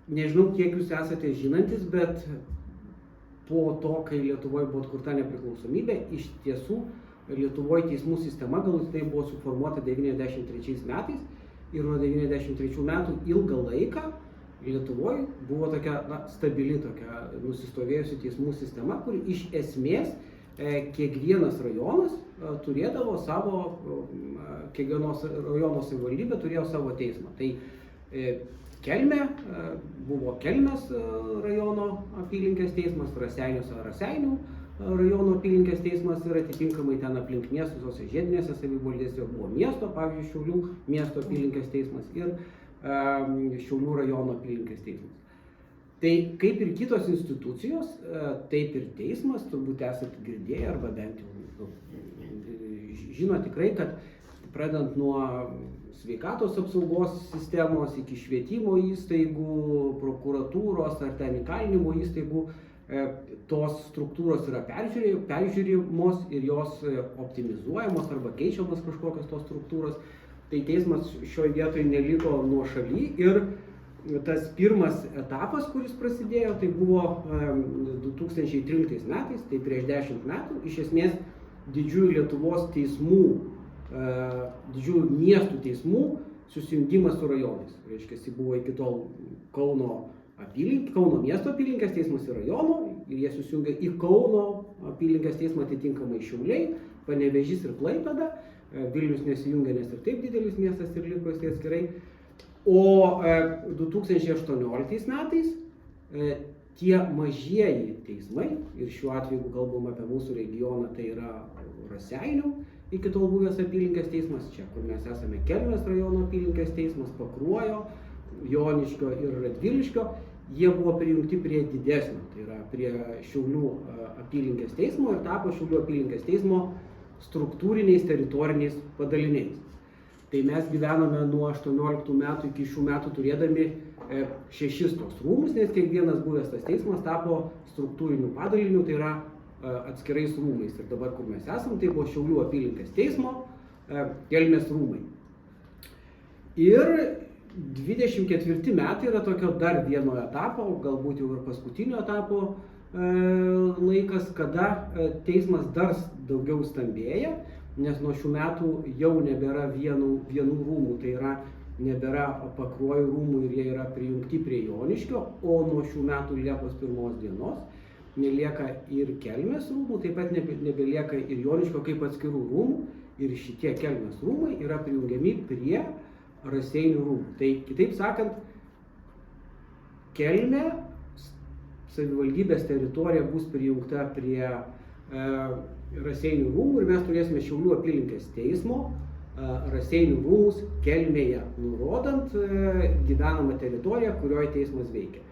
Nežinau, kiek jūs esate žinantis, bet po to, kai Lietuvoje buvo atkurta nepriklausomybė, iš tiesų Lietuvoje teismų sistema galutinai buvo suformuota 93 metais ir nuo 93 metų ilgą laiką Lietuvoje buvo tokia stabili, tokia nusistovėjusi teismų sistema, kur iš esmės kiekvienas rajonas turėdavo savo, kiekvienos rajono savivaldybė turėjo savo teismą. Tai Kelmė buvo Kelmės rajono apylinkės teismas, Raseiniuose Raseinių rajono apylinkės teismas ir atitinkamai ten aplink miestus, visose žiedinėse savivaldybėse buvo miesto, pavyzdžiui, Šiaulių miesto apylinkės teismas ir Šiaulių rajono apylinkės teismas. Tai kaip ir kitos institucijos, taip ir teismas, turbūt esate girdėję arba bent jau žino tikrai, kad pradedant nuo sveikatos apsaugos sistemos iki švietimo įstaigų, prokuratūros ar ten įkalinimo įstaigų, tos struktūros yra peržiūrimos ir jos optimizuojamos arba keičiamos kažkokios tos struktūros. Tai teismas šioje vietoje neliko nuošaly ir tas pirmas etapas, kuris prasidėjo, tai buvo 2013 metais, tai prieš 10 metų, iš esmės didžiųjų Lietuvos teismų, didžiųjų miestų teismų susijungimas su rajonais. Reiškia, buvo iki tol Kauno miesto apylinkės teismas ir rajono, ir jie susijungia į Kauno apylinkės teismą atitinkamai Šiauliai, Panevėžys ir Klaipėda. Vilnius nesijungia, nes ir taip didelis miestas ir liko jis atskirai. O 2018 metais tie mažieji teismai, ir šiuo atveju kalbam apie mūsų regioną, tai yra Raseinių, iki tol buvęs apylinkės teismas, čia kur mes esame Kelmės rajono apylinkės teismas, Pakruojo, Joniškio ir Radviliškio, jie buvo prijungti prie didesnio, tai yra prie Šiaulių apylinkės teismo ir tapo Šiaulių apylinkės teismo struktūriniais teritoriniais padaliniais. Tai mes gyvenome nuo 18 metų iki šių metų turėdami 6 tos rūmus, nes kiekvienas buvęs tas teismas tapo struktūriniu padaliniu, tai yra atskirais rūmais. Ir dabar, kur mes esam, tai buvo Šiaulių apylinkės teismo Kelmės rūmai. Ir 24 metai yra tokio dar vieno etapo, galbūt jau ir paskutinio etapo laikas, kada teismas dar daugiau stambėja, nes nuo šių metų jau nebėra vienų rūmų, tai yra nebėra Pakruojo rūmų ir jie yra prijungti prie Joniškio, o nuo šių metų Liepos 1 dienos nelieka ir Kelmės rūmų, taip pat nebelieka ir Joniškio kaip atskirų rūmų ir šitie Kelmės rūmai yra prijungiami prie Raseinių rūmų. Tai kitaip sakant, Kelmė savivaldybės teritorija bus prijungta prie Raseinių rūmų ir mes turėsime Šiaulių apylinkės teismo Raseinių rūmus Kelmėje, nurodant gyvenamą teritoriją, kurioje teismas veikia.